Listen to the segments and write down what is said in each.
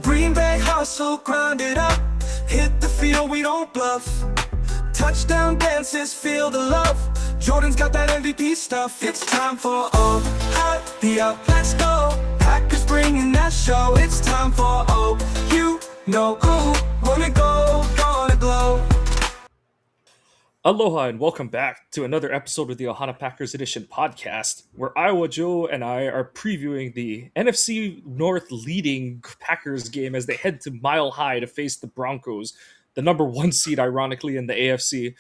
Green Bay hustle, grind it up. Hit the field, we don't bluff. Touchdown dances, feel the love. Jordan's got that MVP stuff. It's time for Ohio, let's go. Packers bringing that show. It's time for you know who. Wanna go, gonna glow. Aloha and welcome back to another episode of the Ohana Packers Edition podcast, where Iowa Joe and I are previewing the NFC North leading Packers game as they head to Mile High to face the Broncos, the number one seed, ironically, in the AFC.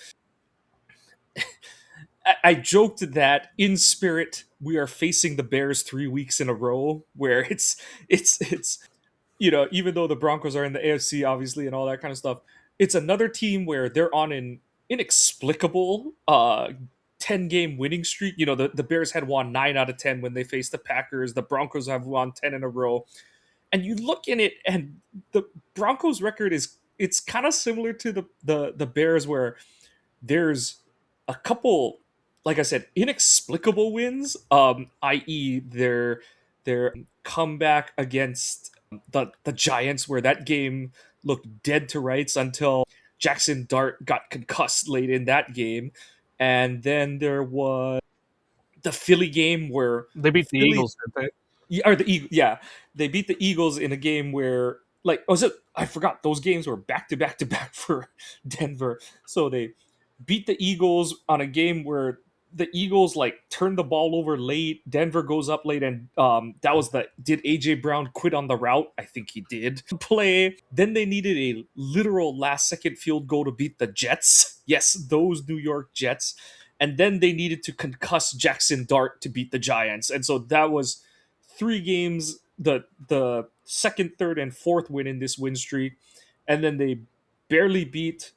I joked that in spirit we are facing the Bears 3 weeks in a row, where it's even though the Broncos are in the AFC, obviously, and all that kind of stuff, it's another team where they're on an inexplicable 10-game winning streak. The Bears had won 9 out of 10 when they faced the Packers. The Broncos have won 10 in a row. And you look in it, and the Broncos record it's kind of similar to the Bears, where there's a couple, like I said, inexplicable wins, i.e. their comeback against the Giants, where that game looked dead to rights until Jackson Dart got concussed late in that game. And then there was the Philly game where they beat the Eagles, didn't they beat the Eagles in a game where, I forgot those games were back to back to back for Denver. So they beat the Eagles on a game where the Eagles turned the ball over late. Denver goes up late, and that was did AJ Brown quit on the route? I think he did. Play. Then they needed a literal last second field goal to beat the Jets. Yes, those New York Jets. And then they needed to concuss Jackson Dart to beat the Giants. And so that was 3 games, the second, third, and fourth win in this win streak. And then they barely beat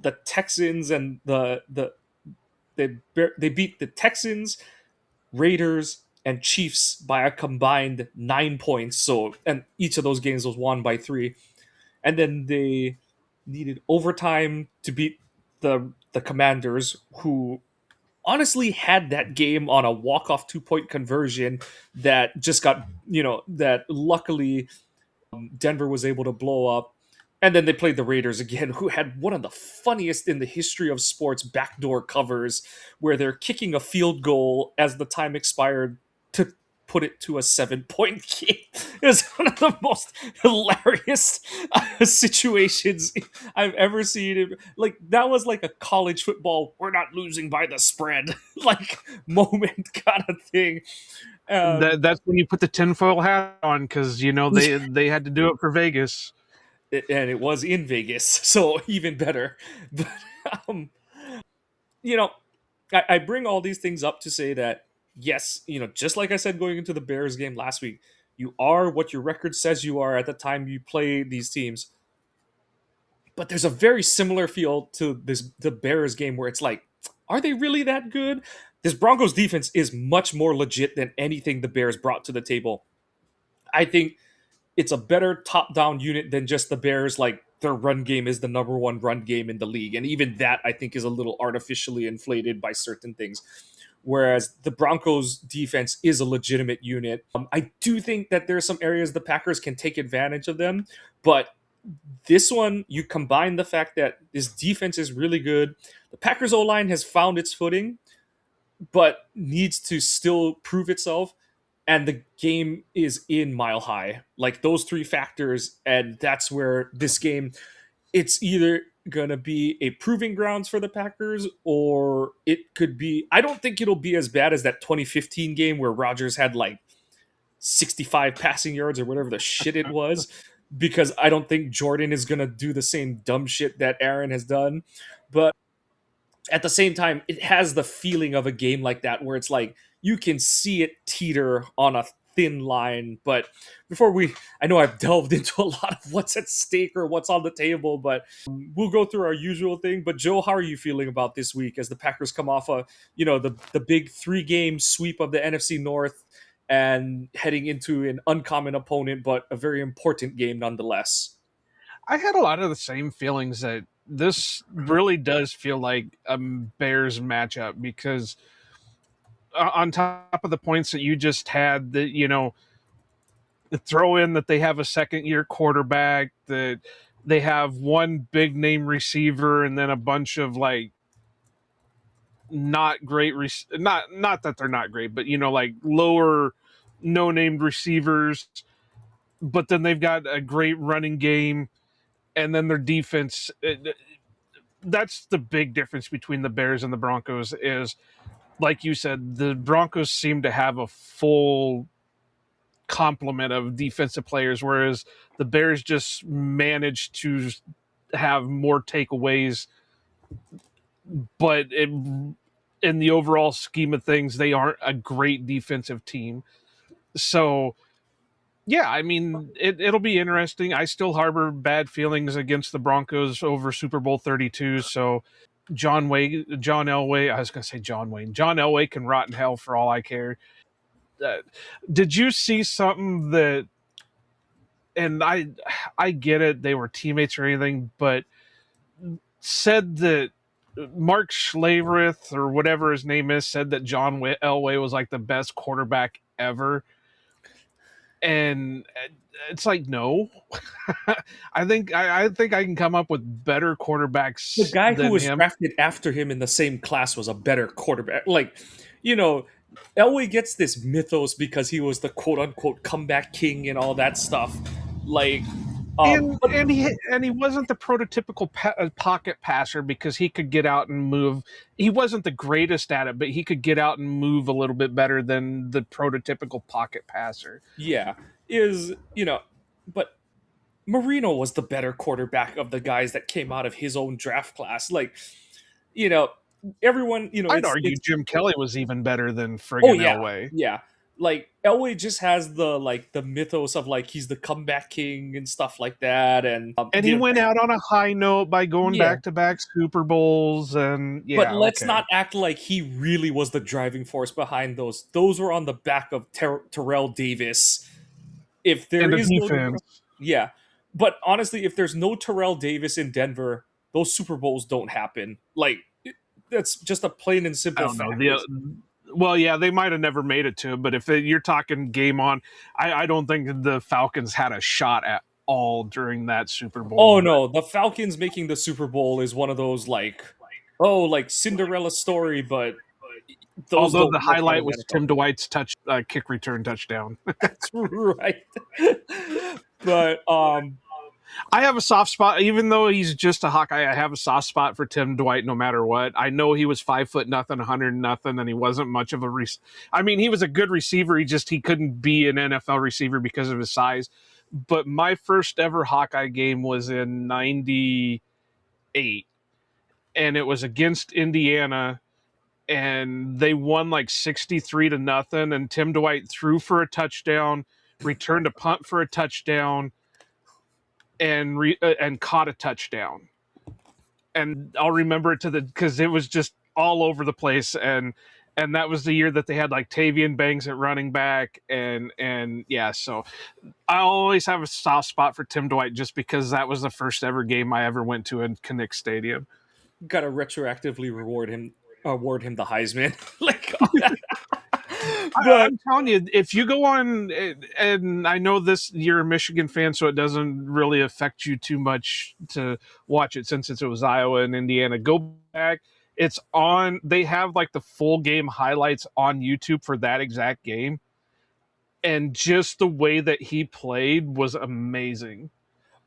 the Texans, and they beat the Texans, Raiders, and Chiefs by a combined 9 points. So, and each of those games was won by 3. And then they needed overtime to beat the Commanders, who honestly had that game on a walk-off 2-point conversion that just got, that luckily Denver was able to blow up. And then they played the Raiders again, who had one of the funniest in the history of sports backdoor covers, where they're kicking a field goal as the time expired to put it to a 7-point game. It was one of the most hilarious situations I've ever seen. That was like a college football, we're not losing by the spread, moment kind of thing. That's when you put the tinfoil hat on, because they had to do it for Vegas. And it was in Vegas, so even better. But I bring all these things up to say that yes, just like I said going into the Bears game last week, you are what your record says you are at the time you play these teams. But there's a very similar feel to the Bears game, where it's like, are they really that good? This Broncos defense is much more legit than anything the Bears brought to the table. I think it's a better top-down unit than just the Bears. Their run game is the number one run game in the league. And even that, I think, is a little artificially inflated by certain things. Whereas the Broncos defense is a legitimate unit. I do think that there's some areas the Packers can take advantage of them. But this one, you combine the fact that this defense is really good. The Packers O-line has found its footing, but needs to still prove itself. And the game is in Mile High. Those 3 factors, and that's where this game, it's either going to be a proving grounds for the Packers, or it could be, I don't think it'll be as bad as that 2015 game where Rodgers had 65 passing yards or whatever the shit it was, because I don't think Jordan is going to do the same dumb shit that Aaron has done. But at the same time, it has the feeling of a game like that, where it's you can see it teeter on a thin line. But I know I've delved into a lot of what's at stake or what's on the table, but we'll go through our usual thing. But Joe, how are you feeling about this week as the Packers come off the big 3-game sweep of the NFC North and heading into an uncommon opponent, but a very important game nonetheless? I had a lot of the same feelings that this really does feel like a Bears matchup, because on top of the points that you just had, that throw in that they have a second-year quarterback, that they have one big name receiver, and then a bunch of like not great, not that they're not great, but like lower no named receivers. But then they've got a great running game, and then their defense. That's the big difference between the Bears and the Broncos. Is like you said, the Broncos seem to have a full complement of defensive players, whereas the Bears just managed to have more takeaways. But in the overall scheme of things, they aren't a great defensive team. So, yeah, I mean, it'll be interesting. I still harbor bad feelings against the Broncos over Super Bowl 32. So, John Elway, I was going to say John Wayne. John Elway can rot in hell for all I care. Did you see something that, and I get it, they were teammates or anything, but said that Mark Schlereth or whatever his name is said that John Elway was like the best quarterback ever, and it's like, no. I think I can come up with better quarterbacks. The guy who than was him. drafted after him in the same class was a better quarterback. Like, Elway gets this mythos because he was the quote unquote comeback king and all that stuff. Like, And he wasn't the prototypical pocket passer because he could get out and move. He wasn't the greatest at it, but he could get out and move a little bit better than the prototypical pocket passer. yeah, but Marino was the better quarterback of the guys that came out of his own draft class. Like, everyone, I'd argue Jim Kelly was even better than friggin' oh yeah, Elway. yeah. Like Elway just has the mythos of like he's the comeback king and stuff like that, and he went out on a high note by going Yeah. back-to-back Super Bowls, and but let's not act like he really was the driving force behind those. Those were on the back of Terrell Davis. If there And the is defense. yeah, but honestly, if there's no Terrell Davis in Denver, those Super Bowls don't happen. Like that's just a plain and I simple don't fact. know. Well, yeah, they might have never made it to it, but if you're talking game on, I don't think the Falcons had a shot at all during that Super Bowl. Oh no, the Falcons making the Super Bowl is one of those like Cinderella story, but those although don't the work out highlight in was NFL. Tim Dwight's kick return touchdown. That's right. But I have a soft spot, even though he's just a Hawkeye. I have a soft spot for Tim Dwight, no matter what. I know he was 5'0", 100 nothing, and he wasn't much of a. I mean, he was a good receiver. He couldn't be an NFL receiver because of his size. But my first ever Hawkeye game was in '98, and it was against Indiana, and they won like 63-0. And Tim Dwight threw for a touchdown, returned a punt for a touchdown, and caught a touchdown. And I'll remember it because it was just all over the place, and that was the year that they had like Tavian Banks at running back, and yeah, so I always have a soft spot for Tim Dwight just because that was the first ever game I ever went to in Kinnick Stadium. gotta retroactively award him the Heisman. Like I'm telling you, if you go on, and I know you're a Michigan fan, so it doesn't really affect you too much to watch it since it was Iowa and Indiana. Go back. It's on. They have like the full game highlights on YouTube for that exact game. And just the way that he played was amazing.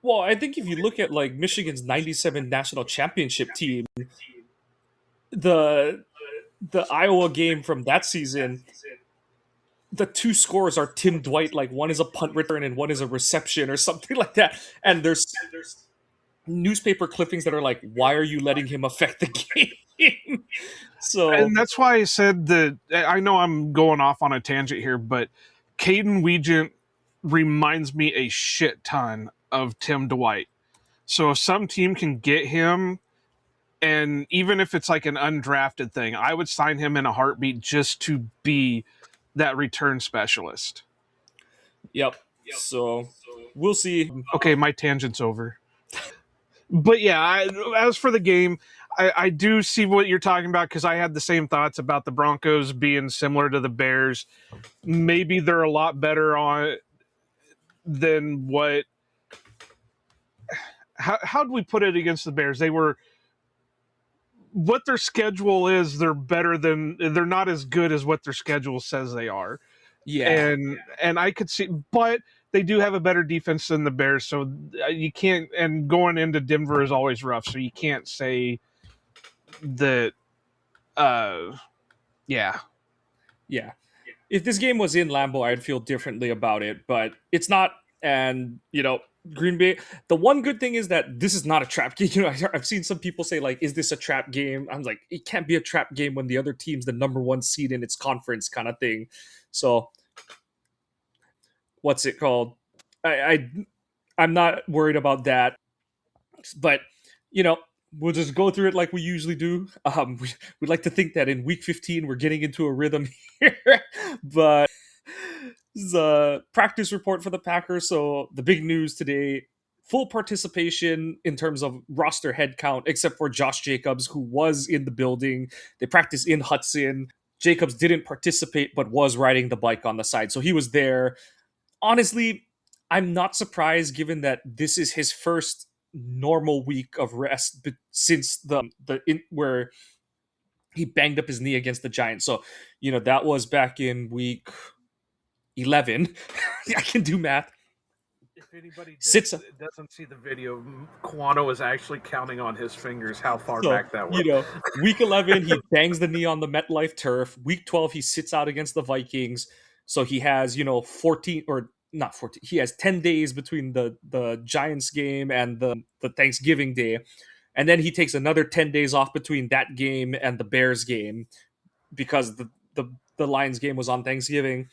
Well, I think if you look at like Michigan's '97 national championship team, the Iowa game from that season, the two scores are Tim Dwight, like one is a punt return and one is a reception or something like that. And there's newspaper clippings that are like, why are you letting him affect the game? So, and that's why I said that. I know I'm going off on a tangent here, but Caden Weegent reminds me a shit ton of Tim Dwight. So if some team can get him, and even if it's like an undrafted thing, I would sign him in a heartbeat just to be that return specialist. yep. So we'll see. Okay, my tangent's over. But yeah, as for the game, I do see what you're talking about because I had the same thoughts about the Broncos being similar to the Bears. Maybe they're a lot better on than what. How do we put it against the Bears? They were what their schedule is. They're not as good as what their schedule says they are. Yeah. And I could see, but they do have a better defense than the Bears, so you can't. And going into Denver is always rough, so you can't say that. Yeah, Yeah. If this game was in Lambeau, I'd feel differently about it, but it's not. And, Green Bay, the one good thing is that this is not a trap game. I've seen some people say, like, is this a trap game? I'm like, it can't be a trap game when the other team's the number one seed in its conference kind of thing. So, what's it called? I I'm not worried about that, but you know, we'll just go through it like we usually do. We'd like to think that in week 15 we're getting into a rhythm here, but the practice report for the Packers. So the big news today: full participation in terms of roster head count, except for Josh Jacobs, who was in the building. They practiced in Hudson. Jacobs didn't participate, but was riding the bike on the side, so he was there. Honestly, I'm not surprised given that this is his first normal week of rest since where he banged up his knee against the Giants. So, that was back in week 11. I can do math. if anybody Sits doesn't see the video, Quano is actually counting on his fingers how far so, back that was. Week 11 he bangs the knee on the MetLife turf. Week 12 he sits out against the Vikings. So he has, 14 or not 14. He has 10 days between the Giants game and the Thanksgiving day. And then he takes another 10 days off between that game and the Bears game because the Lions game was on Thanksgiving.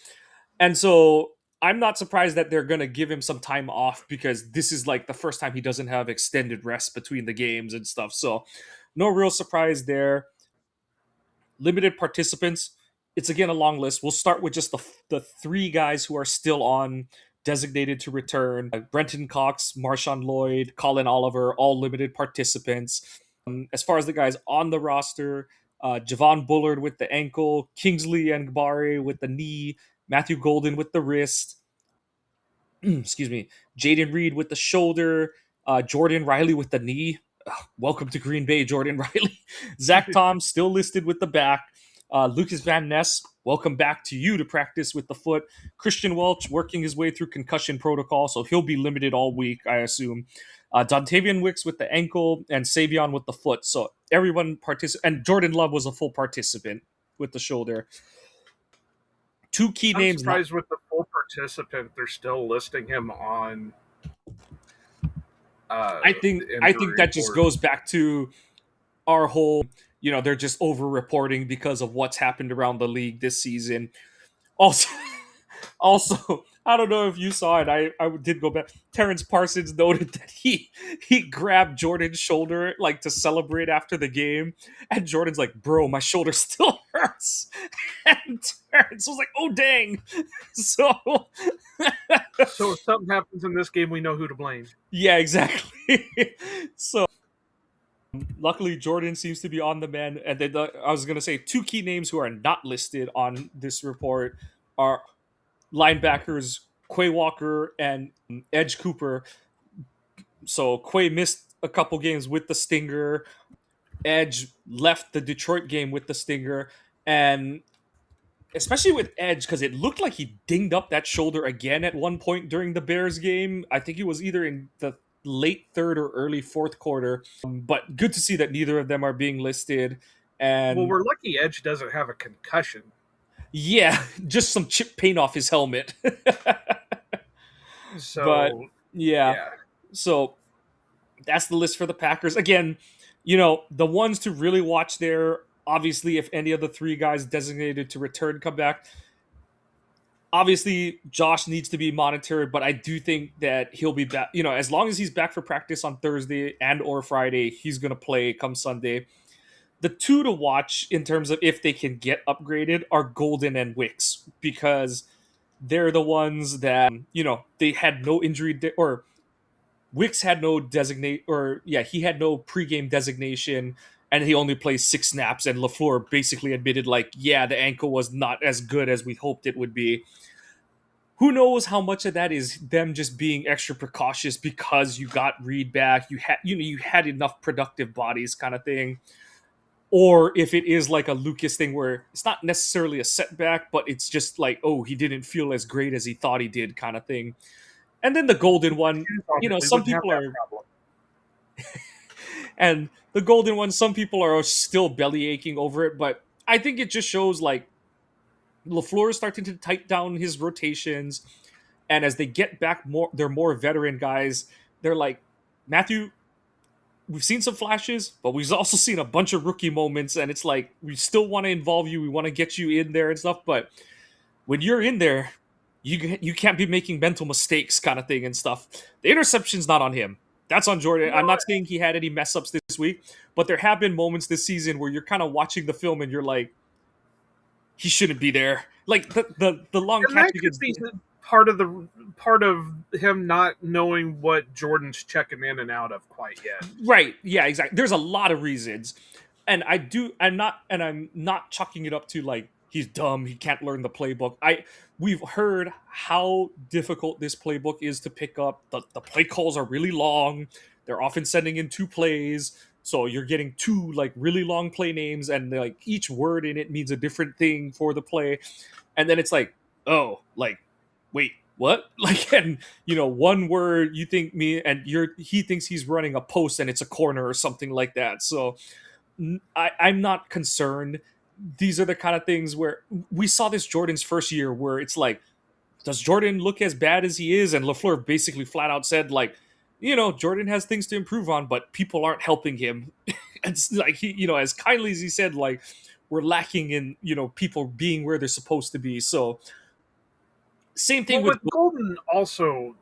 And so I'm not surprised that they're going to give him some time off because this is like the first time he doesn't have extended rest between the games and stuff. So no real surprise there. Limited participants. It's again a long list. We'll start with just the three guys who are still on designated to return. Brenton Cox, Marshawn Lloyd, Colin Oliver, all limited participants. As far as the guys on the roster, Javon Bullard with the ankle, Kingsley Ngbare with the knee, Matthew Golden with the wrist, excuse me, Jaden Reed with the shoulder, Jordan Riley with the knee. Welcome to Green Bay, Jordan Riley. Zach Tom still listed with the back. Lucas Van Ness, welcome back to you to practice with the foot. Christian Welch working his way through concussion protocol, so he'll be limited all week, I assume. Dontavian Wicks with the ankle and Savion with the foot. So everyone and Jordan Love was a full participant with the shoulder. Two key names. I'm surprised with the full participant, they're still listing him on. I think that just goes back to our whole, they're just over-reporting because of what's happened around the league this season. Also, I don't know if you saw it. I did go back. Terrence Parsons noted that he grabbed Jordan's shoulder like to celebrate after the game, and Jordan's like, "Bro, my shoulder still hurts." And Terrence was like, "Oh dang!" So if something happens in this game, we know who to blame. Yeah, exactly. So luckily, Jordan seems to be on the mend. And then I was going to say two key names who are not listed on this report are linebackers Quay Walker and Edge Cooper. So Quay missed a couple games with the stinger. Edge left the Detroit game with the stinger. And especially with Edge, because it looked like he dinged up that shoulder again at one point during the Bears game. I think it was either in the late third or early fourth quarter. But good to see that neither of them are being listed. And well, we're lucky Edge doesn't have a concussion. Yeah, just some chip paint off his helmet. Yeah. So that's the list for the Packers. Again, the ones to really watch there, obviously, if any of the three guys designated to return come back, obviously Josh needs to be monitored, but I do think that he'll be back. As long as he's back for practice on Thursday and or Friday, he's going to play come Sunday. The two to watch in terms of if they can get upgraded are Golden and Wicks, because they're the ones that, they had no injury or Wicks had no he had no pregame designation and he only plays 6 snaps, and LaFleur basically admitted the ankle was not as good as we hoped it would be. who knows how much of that is them just being extra precautious because you got Reed back, you had enough productive bodies kind of thing, or if it is like a Lucas thing where it's not necessarily a setback, but it's just like, oh, he didn't feel as great as he thought he did kind of thing. And then the golden one, Shoes on it, we some wouldn't have people that are, problem. and the golden one, some people are still belly aching over it, but I think it just shows like LaFleur is starting to tighten down his rotations, and as they get back more, they're more veteran guys. They're like, Matthew, we've seen some flashes, but we've also seen a bunch of rookie moments, and it's like we still want to involve you, we want to get you in there and stuff, but when you're in there, you can't be making mental mistakes, kind of thing and stuff. The interception's not on him. That's on Jordan. I'm not saying he had any mess ups this week, but there have been moments this season where you're kind of watching the film and you're like, he shouldn't be there. Like the long And catch that could against be part of him not knowing what Jordan's checking in and out of quite yet. right. Yeah, exactly. There's a lot of reasons. And I'm not chalking it up to like he's dumb, he can't learn the playbook. We've heard how difficult this playbook is to pick up. The play calls are really long. They're often sending in two plays. So you're getting two like really long play names, and like each word in it means a different thing for the play. And then it's like, oh, like, wait, what? Like, and one word you think me and he thinks he's running a post and it's a corner or something like that. So I'm not concerned. These are the kind of things where we saw this Jordan's first year where it's like, does Jordan look as bad as he is? And LaFleur basically flat out said, like, Jordan has things to improve on, but people aren't helping him. It's like he, as kindly as he said, like, we're lacking in, people being where they're supposed to be. So same thing Well, with with Golden, also,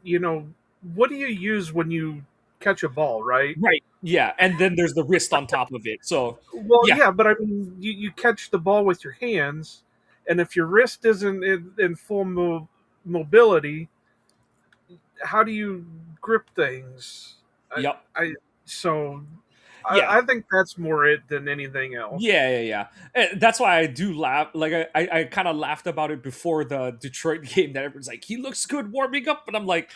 what do you use when you catch a ball, right? right. Yeah. And then there's the wrist on top of it. So Well, yeah, yeah, but I mean, you catch the ball with your hands, and if your wrist isn't in full mobility, how do you grip things? I, yep. I so Yeah. I think that's more it than anything else. Yeah. That's why I do laugh. Like I kind of laughed about it before the Detroit game. That everyone's like, he looks good warming up, but I'm like,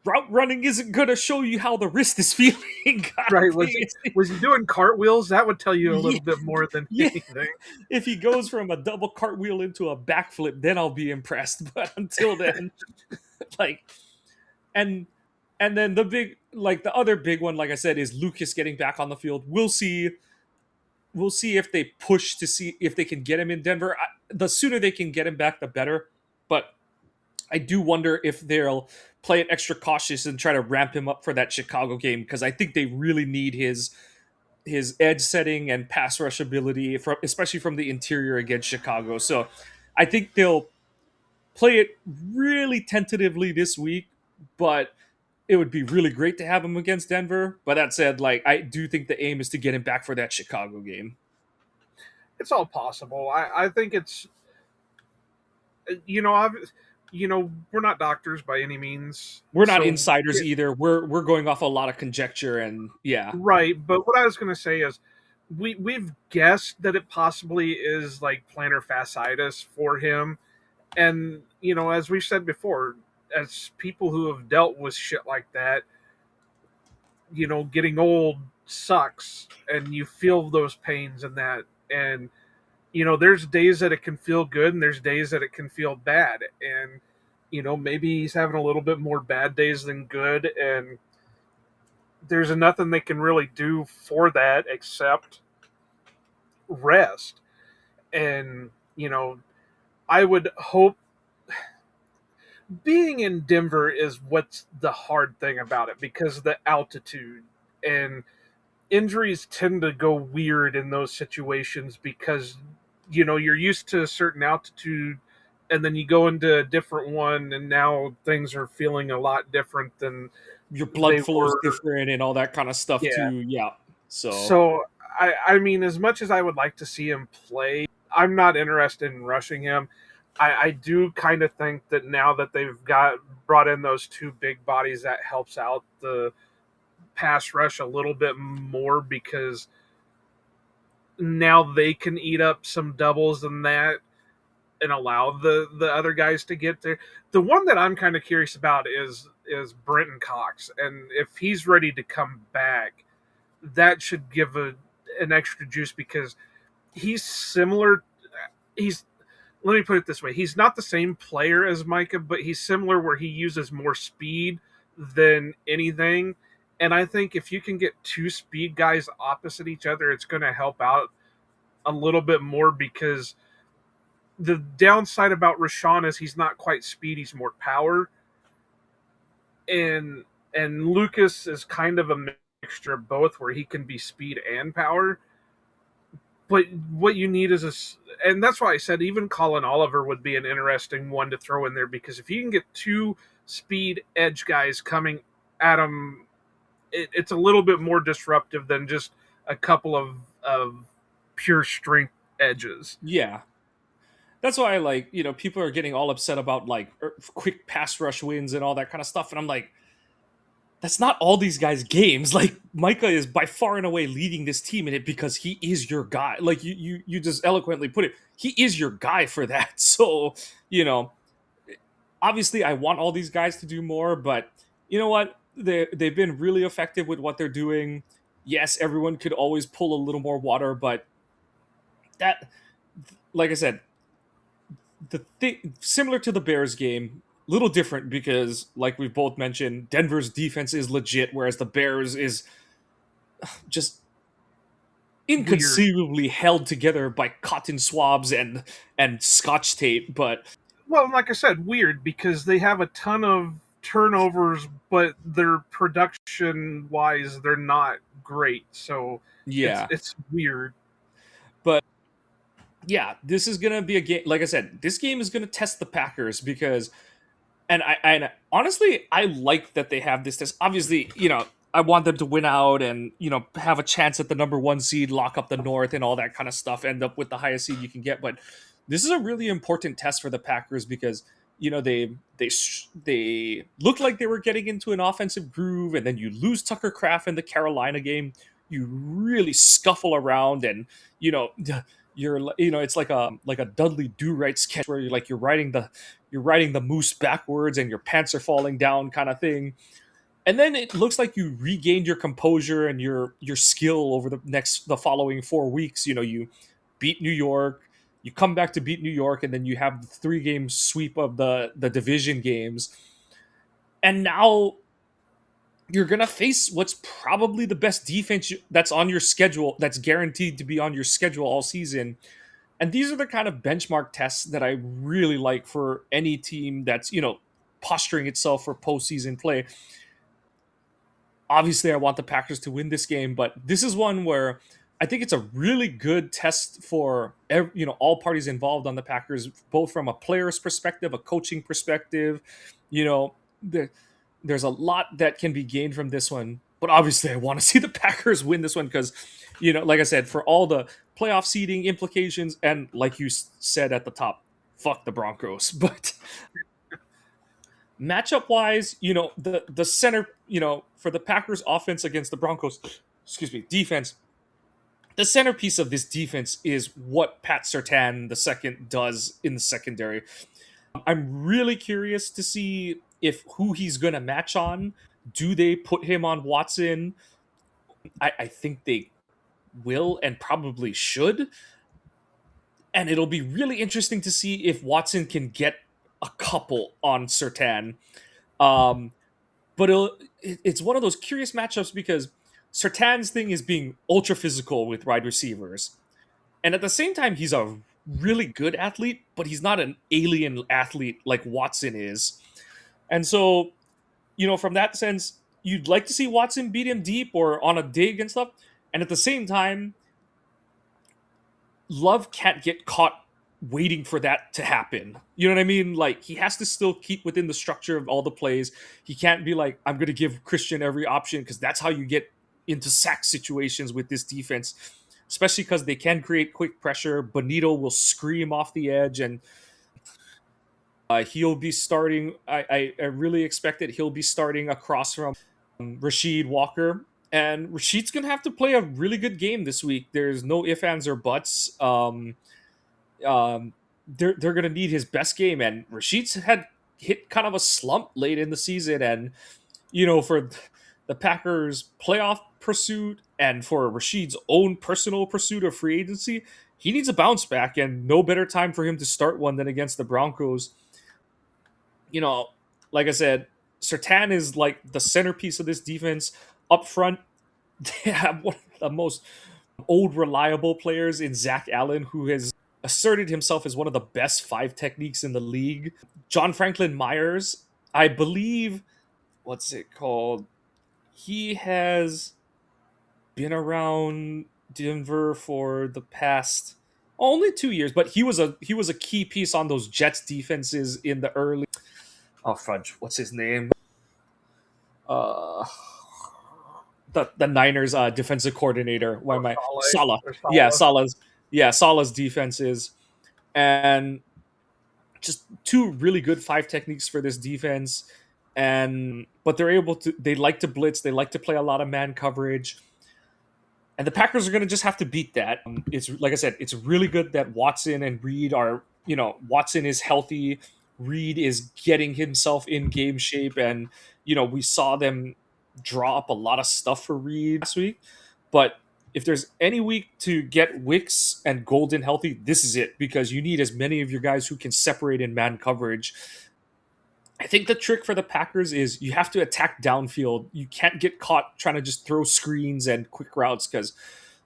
route running isn't gonna show you how the wrist is feeling. Kind Right? of thing. Was he doing cartwheels? That would tell you a Yeah, little bit more than yeah. anything. If he goes from a double cartwheel into a backflip, then I'll be impressed. But until then, like, and and then the other big one, like I said, is Lucas getting back on the field. We'll see. We'll see if they push to see if they can get him in Denver. The sooner they can get him back, the better. But I do wonder if they'll play it extra cautious and try to ramp him up for that Chicago game, because I think they really need his edge setting and pass rush ability, especially from the interior against Chicago. So I think they'll play it really tentatively this week, but it would be really great to have him against Denver. But that said, like, I do think the aim is to get him back for that Chicago game. It's all possible. I think it's I've, we're not doctors by any means. We're not So insiders either. We're going off a lot of conjecture, and yeah. right, but what I was going to say is we've guessed that it possibly is like plantar fasciitis for him, and as we've said before, as people who have dealt with shit like that, getting old sucks, and you feel those pains and that, and there's days that it can feel good, and there's days that it can feel bad, and maybe he's having a little bit more bad days than good, and there's nothing they can really do for that except rest. And I would hope, being in Denver is what's the hard thing about it, because of the altitude, and injuries tend to go weird in those situations, because you're used to a certain altitude, and then you go into a different one, and now things are feeling a lot different than Your they blood flow is were. different and all that kind of stuff Yeah. too. Yeah. So So I mean, as much as I would like to see him play, I'm not interested in rushing him. I do kind of think that now that they've brought in those two big bodies, that helps out the pass rush a little bit more, because now they can eat up some doubles and that, and allow the other guys to get there. The one that I'm kind of curious about is Brenton Cox, and if he's ready to come back, that should give an extra juice because he's similar. He's Let me put it this way: he's not the same player as Micah, but he's similar where he uses more speed than anything. And I think if you can get two speed guys opposite each other, it's going to help out a little bit more because the downside about Rashawn is he's not quite speed; he's more power. And Lucas is kind of a mixture of both, where he can be speed and power. But what you need is and that's why I said even Colin Oliver would be an interesting one to throw in there because if you can get two speed edge guys coming at him, it's a little bit more disruptive than just a couple of pure strength edges. Yeah. That's why, like, people are getting all upset about, like, quick pass rush wins and all that kind of stuff. And I'm like, that's not all these guys' games. Like, Micah is by far and away leading this team in it because he is your guy. Like, you just eloquently put it. He is your guy for that. So, obviously I want all these guys to do more, but you know what? They've been really effective with what they're doing. Yes, everyone could always pull a little more water, but that, like I said, the thing similar to the Bears game, little different because, like we've both mentioned, Denver's defense is legit, whereas the Bears is just Weird. inconceivably held together by cotton swabs and scotch tape. But Well, like I said, weird because they have a ton of turnovers, but their production wise, they're not great. So yeah, it's weird. but yeah, this is gonna be a game. Like I said, this game is gonna test the Packers because, and honestly, I like that they have this test. Obviously, I want them to win out and have a chance at the number one seed, lock up the North, and all that kind of stuff. End up with the highest seed you can get. But this is a really important test for the Packers because they looked like they were getting into an offensive groove, and then you lose Tucker Kraft in the Carolina game. You really scuffle around, and you know it's like a Dudley Do Right sketch where you're riding the moose backwards and your pants are falling down kind of thing. And then it looks like you regained your composure and your skill over the following 4 weeks. You beat New York, you come back to beat New York, and then you have the 3 game sweep of the division games. And now you're gonna face what's probably the best defense that's on your schedule, that's guaranteed to be on your schedule all season. And these are the kind of benchmark tests that I really like for any team that's, posturing itself for postseason play. Obviously, I want the Packers to win this game, but this is one where I think it's a really good test for all parties involved on the Packers, both from a player's perspective, a coaching perspective. You know, there, there's a lot that can be gained from this one, but obviously, I want to see the Packers win this one because, like I said, for all the playoff seeding implications, and like you said at the top, fuck the Broncos, but matchup wise, the center, for the Packers offense against the Broncos, excuse me, defense, the centerpiece of this defense is what Pat Surtain the second does in the secondary. I'm really curious to see if who he's going to match on. Do they put him on Watson? I think they will and probably should. And it'll be really interesting to see if Watson can get a couple on Surtain. Um, but it's one of those curious matchups because Sertan's thing is being ultra physical with wide receivers, and at the same time, he's a really good athlete, but he's not an alien athlete like Watson is. And so, from that sense, you'd like to see Watson beat him deep or on a dig and stuff. And at the same time, Love can't get caught waiting for that to happen. You know what I mean? Like, he has to still keep within the structure of all the plays. He can't be like, I'm going to give Christian every option, because that's how you get into sack situations with this defense, especially because they can create quick pressure. Bonito will scream off the edge, and he'll be starting. I really expect that he'll be starting across from Rashid Walker. And Rashid's going to have to play a really good game this week. There's no ifs, ands, or buts. they're going to need his best game. And Rashid's had hit kind of a slump late in the season, and for the Packers' playoff pursuit and for Rashid's own personal pursuit of free agency, he needs a bounce back, and no better time for him to start one than against the Broncos. Like I said, Sertan is like the centerpiece of this defense. Up front, they have one of the most old reliable players in Zach Allen, who has asserted himself as one of the best 5 techniques in the league. John Franklin Myers, I believe, what's it called? He has been around Denver for the past only 2 years, but he was a key piece on those Jets defenses in the early. Oh fudge, what's his name? Uh, the Niners defensive coordinator. Why am I Salah? Yeah, Salah's defenses, and just 2 really good 5 techniques for this defense. But they're able to. They like to blitz. They like to play a lot of man coverage. And the Packers are going to just have to beat that. It's like I said, it's really good that Watson and Reed are, Watson is healthy. Reed is getting himself in game shape. And, we saw them draw up a lot of stuff for Reed last week. But if there's any week to get Wicks and Golden healthy, this is it, because you need as many of your guys who can separate in man coverage. I think the trick for the Packers is you have to attack downfield. You can't get caught trying to just throw screens and quick routes, because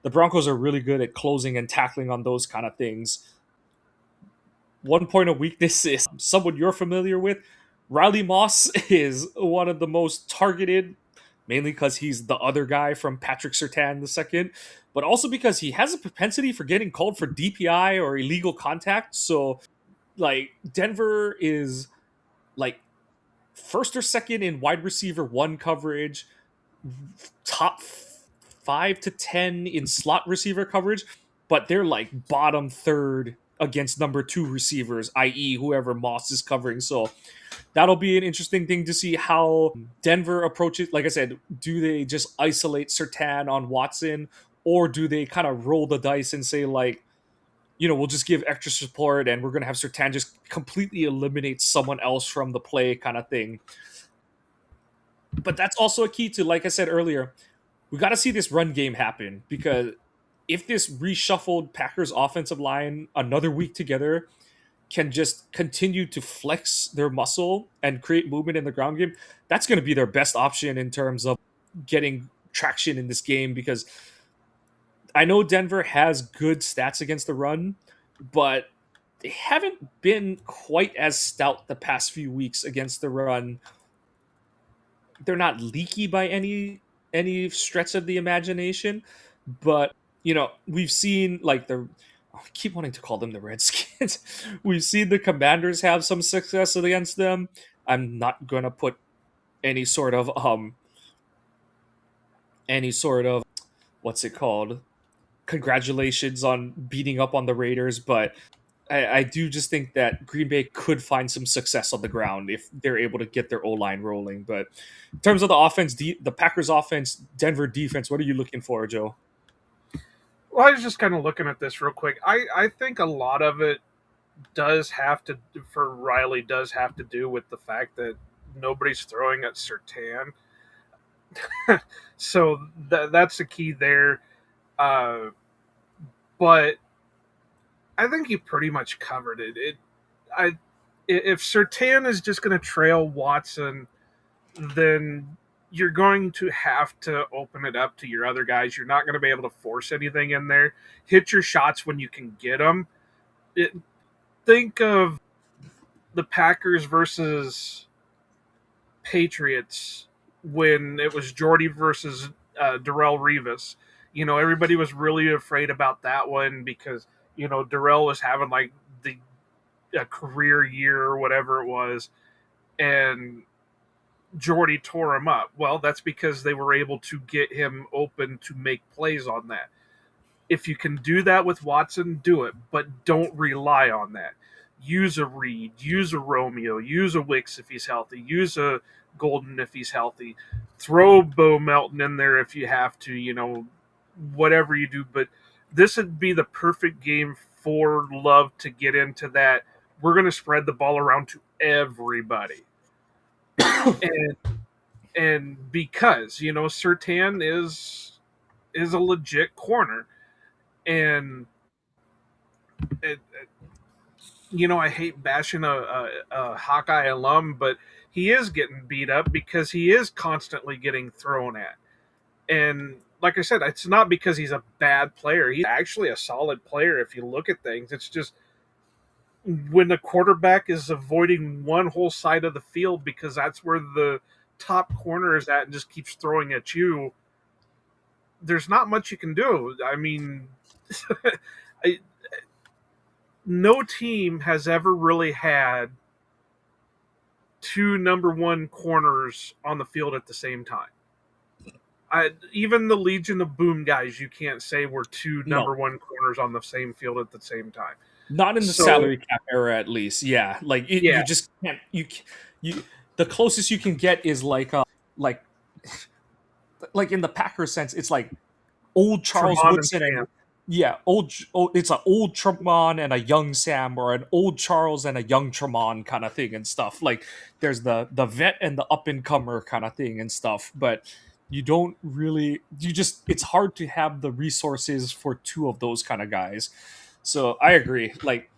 the Broncos are really good at closing and tackling on those kind of things. One point of weakness is someone you're familiar with. Riley Moss is one of the most targeted, mainly because he's the other guy from Patrick Surtain II, but also because he has a propensity for getting called for DPI or illegal contact. So, Denver is first or second in wide receiver 1 coverage, top 5 to 10 in slot receiver coverage, but they're bottom 3rd against number 2 receivers, i.e. whoever Moss is covering. So that'll be an interesting thing to see how Denver approaches. Like I said, do they just isolate Surtain on Watson, or do they kind of roll the dice and say we'll just give extra support and we're going to have Surtain just completely eliminate someone else from the play kind of thing. But that's also a key to, like I said earlier, we got to see this run game happen, because if this reshuffled Packers offensive line another week together can just continue to flex their muscle and create movement in the ground game, that's going to be their best option in terms of getting traction in this game, because I know Denver has good stats against the run, but they haven't been quite as stout the past few weeks against the run. They're not leaky by any stretch of the imagination, but we've seen I keep wanting to call them the Redskins. We've seen the Commanders have some success against them. I'm not gonna put any sort of what's it called? Congratulations on beating up on the Raiders, but I do just think that Green Bay could find some success on the ground if they're able to get their O-line rolling. But in terms of the offense, the Packers offense, Denver defense, what are you looking for, Joe? Well, I was just kind of looking at this real quick. I think a lot of it for Riley does have to do with the fact that nobody's throwing at Surtain. So that's the key there. But I think you pretty much covered it. If Surtain is just going to trail Watson, then you're going to have to open it up to your other guys. You're not going to be able to force anything in there. Hit your shots when you can get them. Think of the Packers versus Patriots when it was Jordy versus Darrelle Revis. Everybody was really afraid about that one because, Darrelle was having a career year or whatever it was, and Jordy tore him up. Well, that's because they were able to get him open to make plays on that. If you can do that with Watson, do it, but don't rely on that. Use a Reed, use a Romeo, use a Wicks if he's healthy, use a Golden if he's healthy. Throw Bo Melton in there if you have to, whatever you do. But this would be the perfect game LaFleur loved to get into that. We're going to spread the ball around to everybody, and because Sertan is a legit corner, and it, I hate bashing a Hawkeye alum, but he is getting beat up because he is constantly getting thrown at. And like I said, it's not because he's a bad player. He's actually a solid player if you look at things. It's just when the quarterback is avoiding one whole side of the field because that's where the top corner is at and just keeps throwing at you, there's not much you can do. I mean, I, no team has ever really had two number one corners on the field at the same time. Even the Legion of Boom guys, you can't say were two number No, one corners on the same field at the same time. not in the So salary cap era, at least. Yeah, like yeah, you just can't. You the closest you can get is like like in the Packers sense, it's like old Charles Tremont and Woodson Sam. and yeah, it's an old Tremont and a young Sam, or an old Charles and a young Tremont kind of thing and stuff. Like there's the vet and the up and comer kind of thing and stuff, but you don't really you just it's hard to have the resources for two of those kind of guys. So I agree. Like,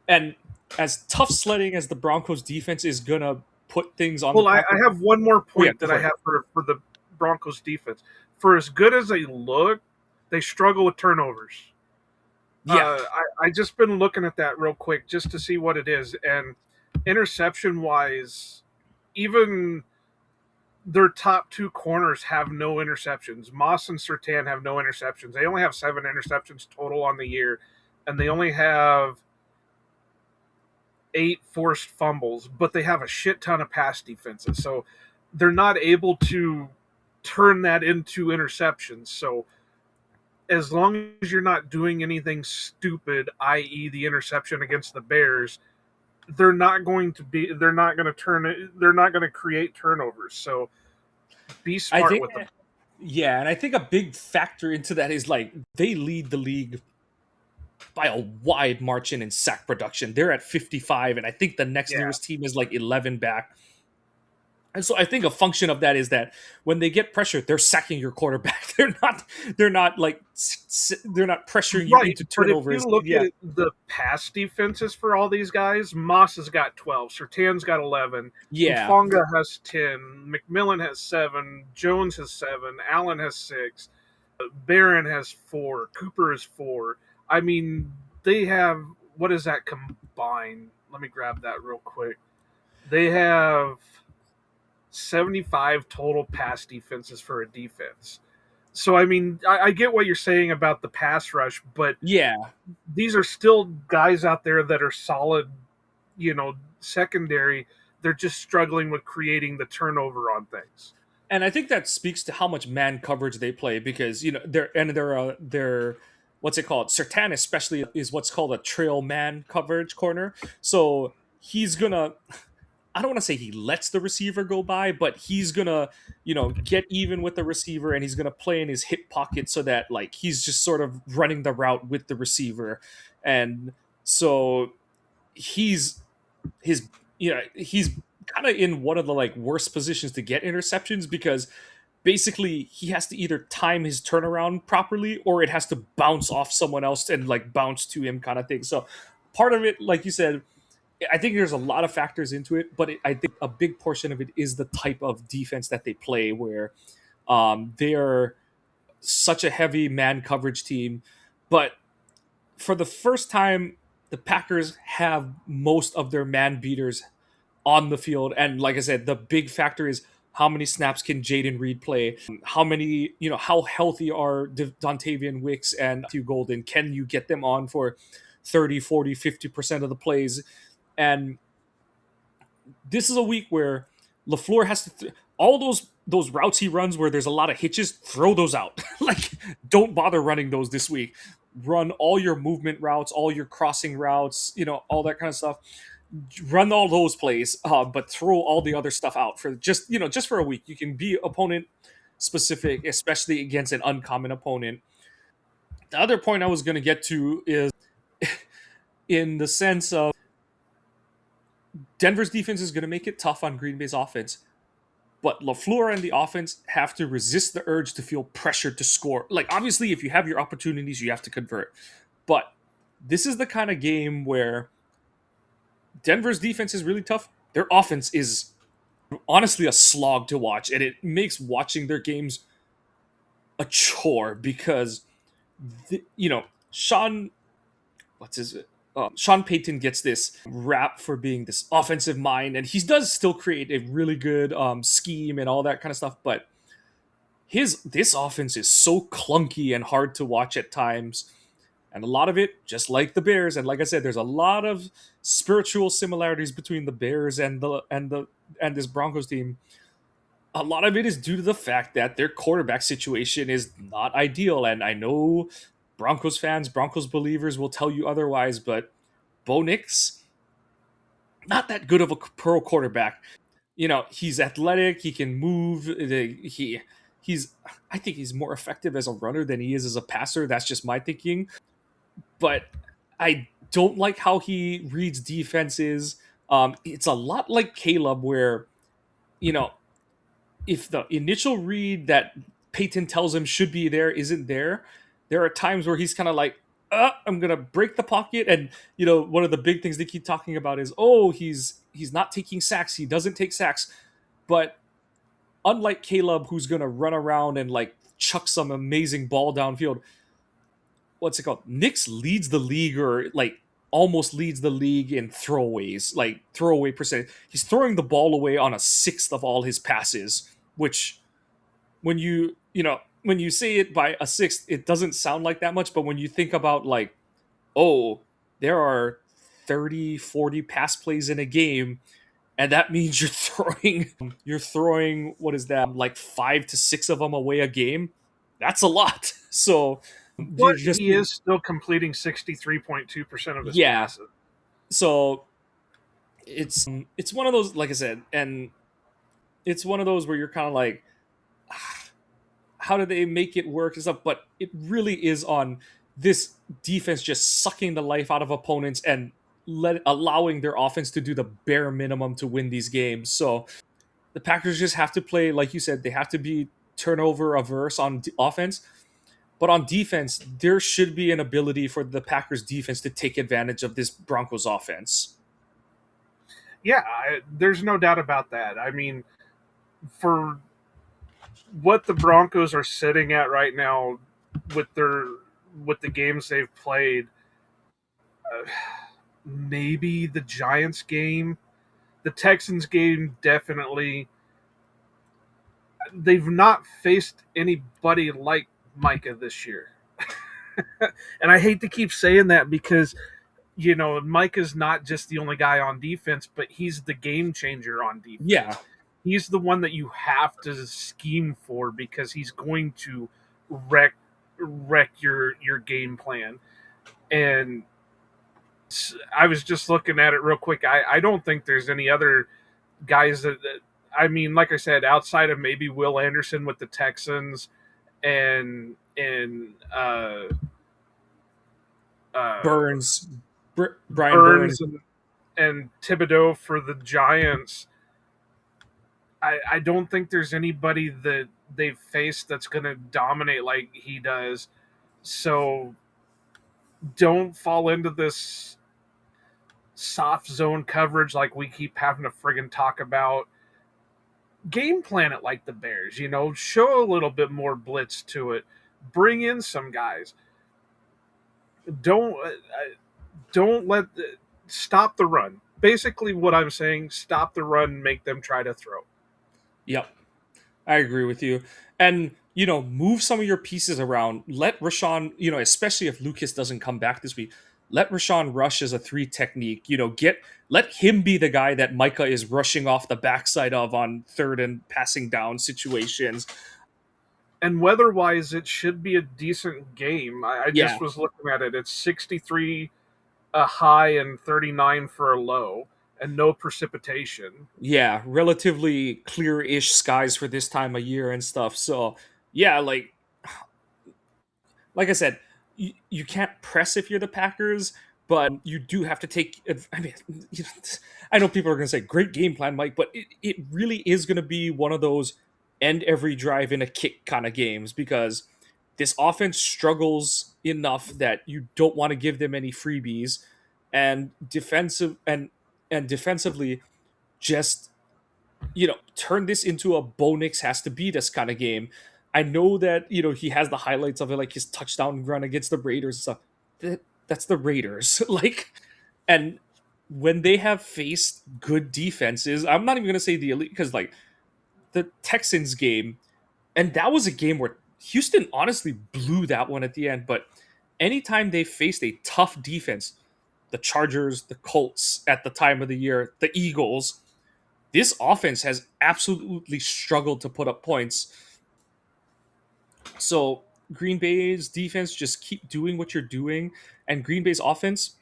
and as tough sledding as the Broncos defense is gonna put things on the Well, I Packers. have one more Oh yeah, point go that I for it. have for the Broncos defense. For as good as they look, they struggle with turnovers. Yeah, I just been looking at that real quick just to see what it is, and interception wise, even their top two corners have no interceptions. Moss and Sertan have no interceptions. They only have 7 interceptions total on the year, and they only have 8 forced fumbles, but they have a shit ton of pass defenses. So they're not able to turn that into interceptions. So as long as you're not doing anything stupid, i.e., the interception against the Bears, they're not going to turn it, they're not going to create turnovers. So be I smart think with them. yeah, and I think a big factor into that is like they lead the league by a wide margin in sack production. They're at 55, and I think the next Yeah. nearest team is like 11 back. And so I think a function of that is that when they get pressured, they're sacking your quarterback. They're not like they're not pressuring you Right, into but if you turnovers. look Yeah, at the pass defenses for all these guys, Moss has got 12, Sertan's got 11, yeah. Ufonga has 10, McMillan has 7, Jones has 7, Allen has 6, Barron has 4, Cooper has 4. I mean, they have, what is that combined? Let me grab that real quick. They have 75 total pass defenses for a defense. So, I mean, I get what you're saying about the pass rush, but Yeah, these are still guys out there that are solid, secondary. They're just struggling with creating the turnover on things. and I think that speaks to how much man coverage they play because they're what's it called? Sertan especially is what's called a trail man coverage corner. So he's gonna I don't want to say he lets the receiver go by, but he's gonna, get even with the receiver and he's gonna play in his hip pocket so that like he's just sort of running the route with the receiver. And so he's his he's kind of in one of the like worst positions to get interceptions because basically he has to either time his turnaround properly or it has to bounce off someone else and like bounce to him kind of thing. So part of it, like you said, I think there's a lot of factors into it, but I think a big portion of it is the type of defense that they play, where they are such a heavy man coverage team. But for the first time, the Packers have most of their man beaters on the field, and like I said, the big factor is how many snaps can Jaden Reed play? How many, how healthy are Dontavian Wicks and Matthew Golden? Can you get them on for 30, 40, 50% of the plays? And this is a week where LaFleur has to all those routes he runs where there's a lot of hitches, throw those out. Like don't bother running those this week. Run all your movement routes, all your crossing routes, all that kind of stuff. Run all those plays, but throw all the other stuff out for just for a week. You can be opponent specific, especially against an uncommon opponent. The other point I was going to get to is in the sense of Denver's defense is going to make it tough on Green Bay's offense, but LaFleur and the offense have to resist the urge to feel pressured to score. Like, obviously, if you have your opportunities, you have to convert. But this is the kind of game where Denver's defense is really tough. Their offense is honestly a slog to watch, and it makes watching their games a chore because, Sean, what's his Sean Payton gets this rap for being this offensive mind, and he does still create a really good scheme and all that kind of stuff. But this offense is so clunky and hard to watch at times, and a lot of it, just like the Bears, and like I said, there's a lot of spiritual similarities between the Bears and this Broncos team. A lot of it is due to the fact that their quarterback situation is not ideal, and I know Broncos fans, Broncos believers will tell you otherwise, but Bo Nix, not that good of a pro quarterback. He's athletic, he can move, he's I think he's more effective as a runner than he is as a passer. That's just my thinking. But I don't like how he reads defenses. It's a lot like Caleb, where you know if the initial read that Peyton tells him should be there isn't there, there are times where he's kind of like, I'm gonna break the pocket. And one of the big things they keep talking about is, oh, he's not taking sacks. He doesn't take sacks. But unlike Caleb, who's gonna run around and like chuck some amazing ball downfield, what's it called? Nix leads the league, or like almost leads the league in throwaways, like throwaway percentage. He's throwing the ball away on a sixth of all his passes, which when when you say it by a sixth, it doesn't sound like that much. But when you think about like, oh, there are 30-40 pass plays in a game, and that means you're throwing what is that, like 5 to 6 of them away a game. That's a lot. So But just he is still completing 63.2% of his yeah. passes. So it's one of those, like I said, and it's one of those where you're kind of like, how do they make it work and stuff? But it really is on this defense just sucking the life out of opponents and allowing their offense to do the bare minimum to win these games. So the Packers just have to play, like you said, they have to be turnover averse on offense. But on defense, there should be an ability for the Packers defense to take advantage of this Broncos offense. Yeah, there's no doubt about that. I mean, for what the Broncos are sitting at right now with the games they've played, maybe the Giants game, the Texans game, definitely. They've not faced anybody like Micah this year. And I hate to keep saying that because Micah's not just the only guy on defense, but he's the game changer on defense. Yeah. He's the one that you have to scheme for because he's going to wreck your game plan. And I was just looking at it real quick. I don't think there's any other guys that I mean, like I said, outside of maybe Will Anderson with the Texans and Burns, Brian Burns Burns. and Thibodeau for the Giants. I don't think there's anybody that they've faced that's going to dominate like he does. So don't fall into this soft zone coverage like we keep having to friggin' talk about. Game plan it like the Bears, show a little bit more blitz to it. Bring in some guys. Don't stop the run. Basically what I'm saying, stop the run, make them try to throw. Yep. I agree with you. And, move some of your pieces around. Let Rashawn, especially if Lucas doesn't come back this week, let Rashawn rush as a 3 technique. Let him be the guy that Micah is rushing off the backside of on third and passing down situations. And weather-wise, it should be a decent game. I just was looking at it. It's 63 a high and 39 for a low, and no precipitation. Yeah, relatively clear-ish skies for this time of year and stuff. So, yeah, like I said, you can't press if you're the Packers, but you do have to take. I mean, I know people are going to say great game plan, Mike, but it really is going to be one of those end every drive in a kick kind of games because this offense struggles enough that you don't want to give them any freebies, and defensively, just turn this into a Bo Nix has to beat us kind of game. I know that he has the highlights of it, like his touchdown run against the Raiders and stuff. That's the Raiders, like, and when they have faced good defenses, I'm not even gonna say the elite because like the Texans game, and that was a game where Houston honestly blew that one at the end. But anytime they faced a tough defense, the Chargers, the Colts at the time of the year, the Eagles, this offense has absolutely struggled to put up points. So Green Bay's defense, just keep doing what you're doing, and Green Bay's offense,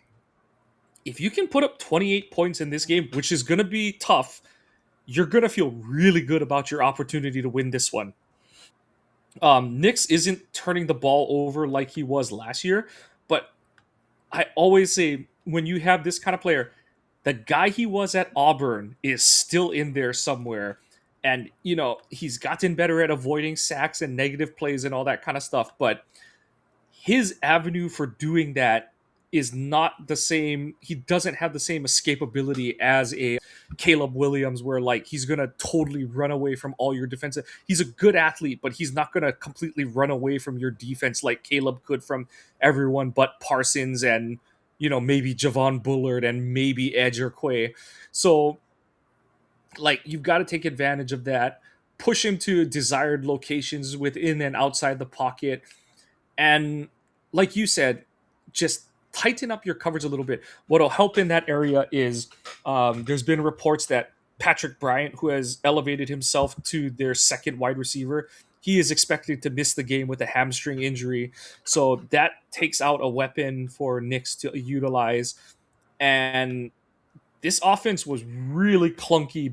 if you can put up 28 points in this game, which is going to be tough, you're going to feel really good about your opportunity to win this one. Nix isn't turning the ball over like he was last year, but I always say when you have this kind of player, the guy he was at Auburn is still in there somewhere. And, he's gotten better at avoiding sacks and negative plays and all that kind of stuff. But his avenue for doing that is not the same. He doesn't have the same escapability as a Caleb Williams, where like he's gonna totally run away from all your defensive. He's a good athlete, but he's not gonna completely run away from your defense like Caleb could from everyone but Parsons and maybe Javon Bullard and maybe Edge or Quay. So like you've got to take advantage of that, push him to desired locations within and outside the pocket, and like you said, just tighten up your coverage a little bit. What'll help in that area is there's been reports that Patrick Bryant, who has elevated himself to their second wide receiver, he is expected to miss the game with a hamstring injury. So that takes out a weapon for Knicks to utilize. And this offense was really clunky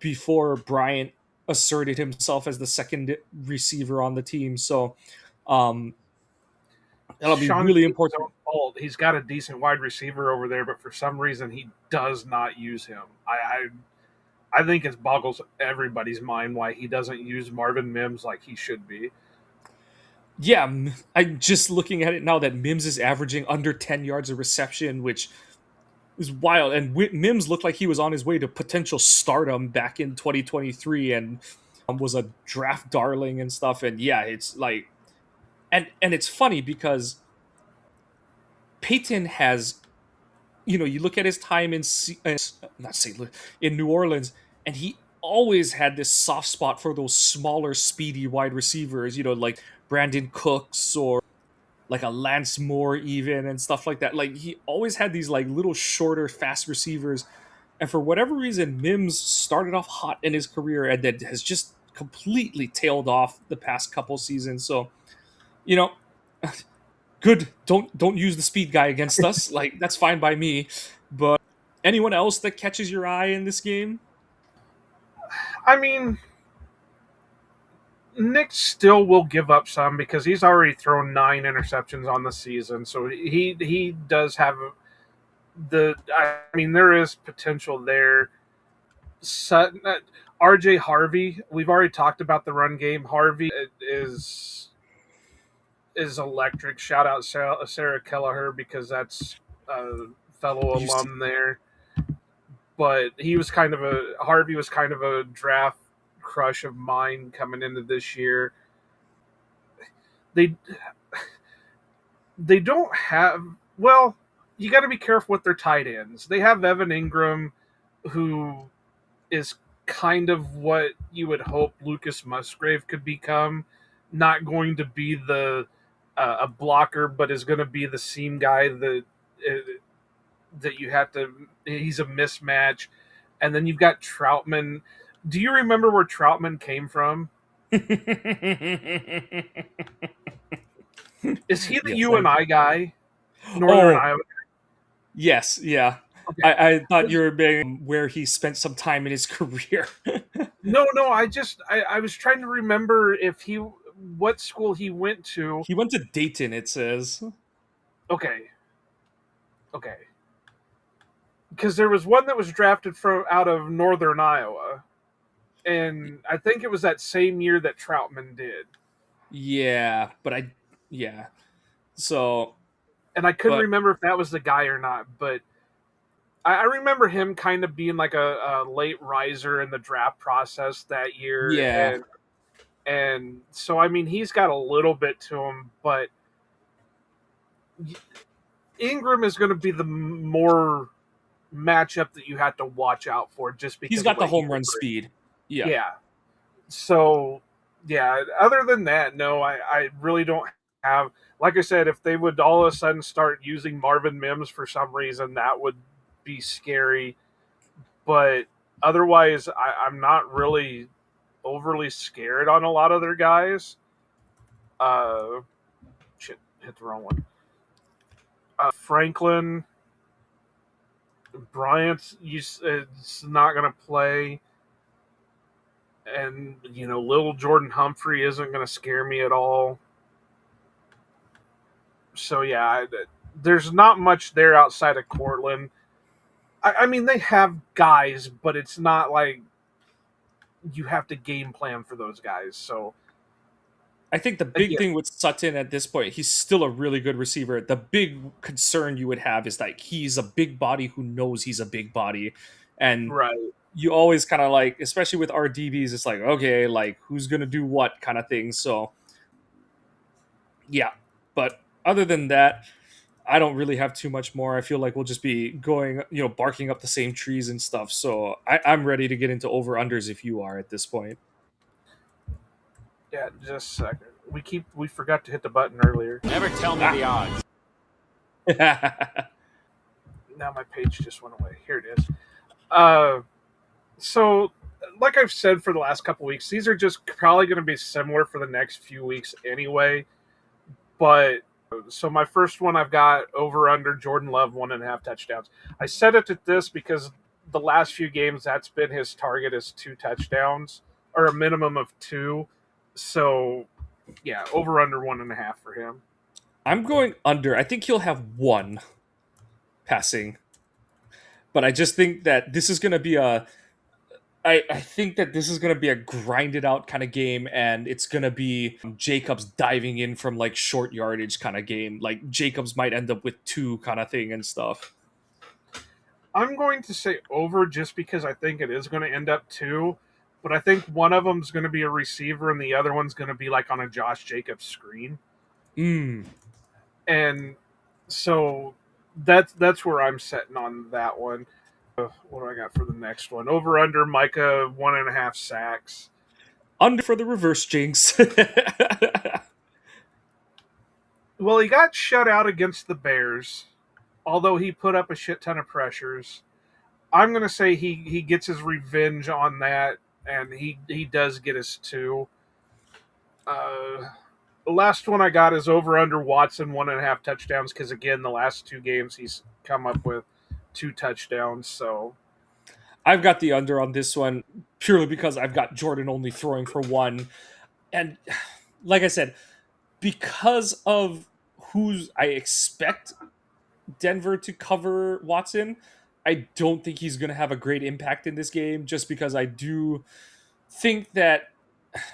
before Bryant asserted himself as the second receiver on the team. So um, that'll be Sean really Payton's important. own fault. He's got a decent wide receiver over there, but for some reason he does not use him. I think it boggles everybody's mind why he doesn't use Marvin Mims like he should be. Yeah, I'm just looking at it now that Mims is averaging under 10 yards of reception, which is wild. And Mims looked like he was on his way to potential stardom back in 2023 and was a draft darling and stuff. And yeah, it's like, and it's funny because Peyton has, you look at his time not St. Louis, in New Orleans, and he always had this soft spot for those smaller, speedy wide receivers, like Brandon Cooks or like a Lance Moore even and stuff like that. Like he always had these like little shorter, fast receivers. And for whatever reason, Mims started off hot in his career and then has just completely tailed off the past couple seasons. So, you know, good. Don't use the speed guy against us. Like that's fine by me. But anyone else that catches your eye in this game? I mean, Nick still will give up some because he's already thrown 9 interceptions on the season, so he does have the. I mean, there is potential there. Sutton, RJ Harvey, we've already talked about the run game. Harvey is electric. Shout out Sarah Kelleher because that's a fellow alum there. But Harvey was kind of a draft crush of mine coming into this year. They they don't have well. You got to be careful with their tight ends. They have Evan Ingram, who is kind of what you would hope Lucas Musgrave could become. Not going to be a blocker, but is going to be the seam guy that you have to. He's a mismatch, and then you've got Troutman. Do you remember where Troutman came from? Is he the Yes, UNI guy? Northern Iowa. Yes, yeah. Okay. I thought you were being where he spent some time in his career. No. I was trying to remember what school he went to. He went to Dayton, it says. Okay. Okay, because there was one that was drafted from out of northern Iowa, and I think it was that same year that Troutman did, Yeah, but yeah. So, and I couldn't but remember if that was the guy or not, but I remember him kind of being like a late riser in the draft process that year, yeah, and so I mean he's got a little bit to him, but Ingram is going to be the more matchup that you have to watch out for just he's because of got the what he home can run bring. speed. Yeah. Yeah. So, yeah, other than that, no, I really don't have. Like I said, if they would all of a sudden start using Marvin Mims for some reason, that would be scary. But otherwise, I'm not really overly scared on a lot of their guys. Uh, shit, hit the wrong one. Franklin, Bryant's it's not going to play. And, little Jordan Humphrey isn't going to scare me at all. So, yeah, there's not much there outside of Cortland. I mean, they have guys, but it's not like you have to game plan for those guys. So, I think the big again, thing with Sutton at this point, he's still a really good receiver. The big concern you would have is like he's a big body who knows he's a big body. And right. you always kind of like, especially with our DBs, it's like, okay, like who's going to do what kind of thing. So, yeah. But other than that, I don't really have too much more. I feel like we'll just be going, barking up the same trees and stuff. So I'm ready to get into over unders if you are at this point. Yeah, just a second. We forgot to hit the button earlier. Never tell me Ah. the odds. Now my page just went away. Here it is. Uh, so, like I've said for the last couple weeks, these are just probably going to be similar for the next few weeks anyway. But so my first one I've got over under Jordan Love 1.5 touchdowns. I set it at this because the last few games that's been his target is 2 touchdowns or a minimum of 2. So yeah, over under 1.5 for him. I'm going under. I think he'll have one passing, but I just think that this is going to be I think that this is going to be a grinded out kind of game, and it's going to be Jacobs diving in from like short yardage kind of game. Like Jacobs might end up with two kind of thing and stuff. I'm going to say over just because I think it is going to end up 2, but I think one of them is going to be a receiver and the other one's going to be like on a Josh Jacobs screen. Mm. And so that's where I'm setting on that one. What do I got for the next one? Over under Micah 1.5 sacks. Under for the reverse jinx. Well, he got shut out against the Bears, although he put up a shit ton of pressures. I'm gonna say he gets his revenge on that, and he does get his 2. The last one I got is over under Watson 1.5 touchdowns because again the last 2 games he's come up with 2 touchdowns. So I've got the under on this one purely because I've got Jordan only throwing for one. And like I said, because of who's I expect Denver to cover Watson, I don't think he's going to have a great impact in this game just because I do think that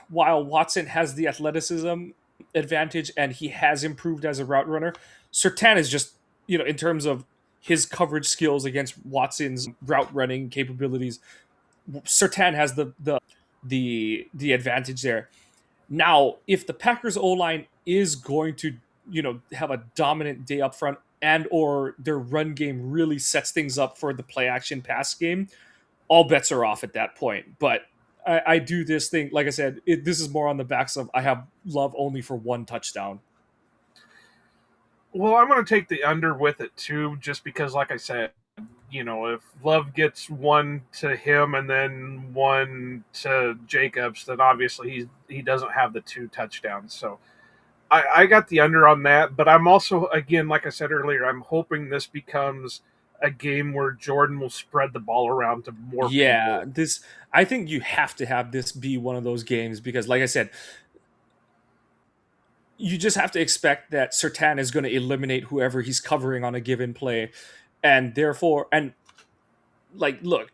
while Watson has the athleticism advantage and he has improved as a route runner, Sertan is just, in terms of his coverage skills against Watson's route running capabilities, Sertan has the advantage there. Now, if the Packers O line is going to, have a dominant day up front and or their run game really sets things up for the play action pass game, all bets are off at that point. But I do this thing, like I said, this is more on the backs of I have Love only for one touchdown. well, I'm gonna take the under with it too, just because like I said, if Love gets one to him and then one to Jacobs, then obviously he doesn't have the 2 touchdowns. So I got the under on that, but I'm also, again, like I said earlier, I'm hoping this becomes a game where Jordan will spread the ball around to more Yeah, people. I think you have to have this be one of those games because, like I said, you just have to expect that Sertan is going to eliminate whoever he's covering on a given play. And therefore, and like, look,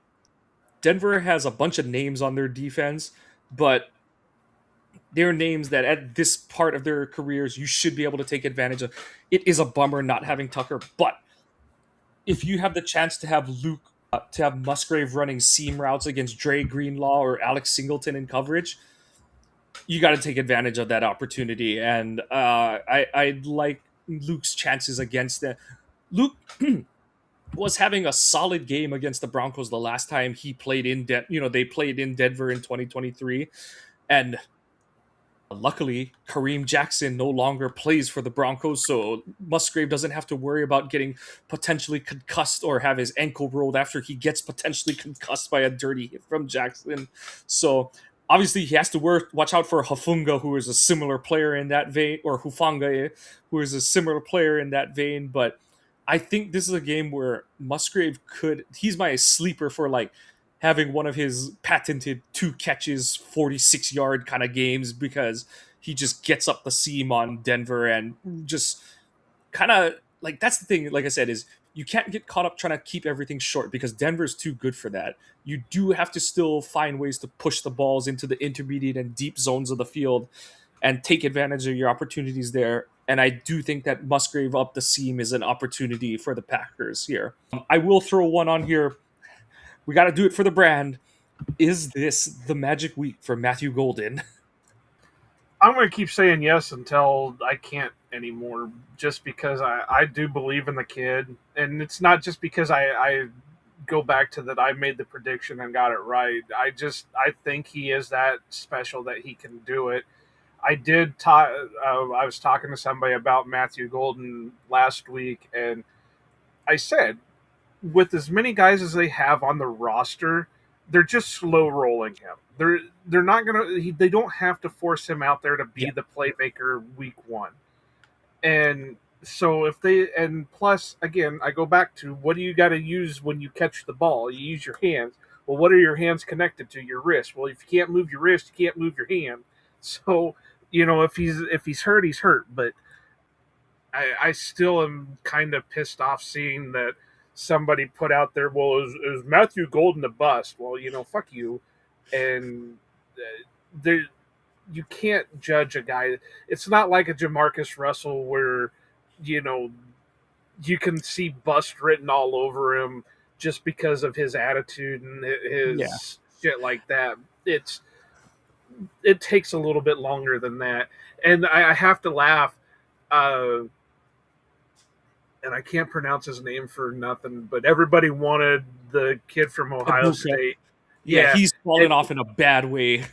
Denver has a bunch of names on their defense, but they're names that at this part of their careers you should be able to take advantage of. It is a bummer not having Tucker, but if you have the chance to have to have Musgrave running seam routes against Dre Greenlaw or Alex Singleton in coverage, you got to take advantage of that opportunity. And I like Luke's chances against that. Luke was having a solid game against the Broncos the last time he played in they played in Denver in 2023, and luckily, Kareem Jackson no longer plays for the Broncos, so Musgrave doesn't have to worry about getting potentially concussed or have his ankle rolled after he gets potentially concussed by a dirty hit from Jackson. So obviously, he has to watch out for Hafunga, who is a similar player in that vein, or Hufanga, who is a similar player in that vein. But I think this is a game where Musgrave he's my sleeper for like having one of his patented 2 catches, 46-yard kind of games, because he just gets up the seam on Denver and just kind of like, that's the thing, like I said, is you can't get caught up trying to keep everything short because Denver's too good for that. You do have to still find ways to push the balls into the intermediate and deep zones of the field and take advantage of your opportunities there. And I do think that Musgrave up the seam is an opportunity for the Packers here. I will throw one on here. We got to do it for the brand. Is this the magic week for Matthew Golden? I'm going to keep saying yes until I can't anymore, just because I do believe in the kid. And it's not just because I go back to that I made the prediction and got it right. I think he is that special that he can do it. I was talking to somebody about Matthew Golden last week, and I said, with as many guys as they have on the roster, they're just slow rolling him. They're not gonna. They don't have to force him out there to be the playmaker week one. And so if they, and plus again, I go back to, what do you got to use when you catch the ball? You use your hands. Well, what are your hands connected to? Your wrist. Well, if you can't move your wrist, you can't move your hand. So if he's hurt, he's hurt. But I still am kind of pissed off seeing that somebody put out there, well, is Matthew Golden a bust? Well, fuck you. And there, you can't judge a guy. It's not like a Jamarcus Russell where, you can see bust written all over him just because of his attitude and his shit like that. It takes a little bit longer than that. And I have to laugh. And I can't pronounce his name for nothing, but everybody wanted the kid from Ohio State. Yeah, he's fallen off in a bad way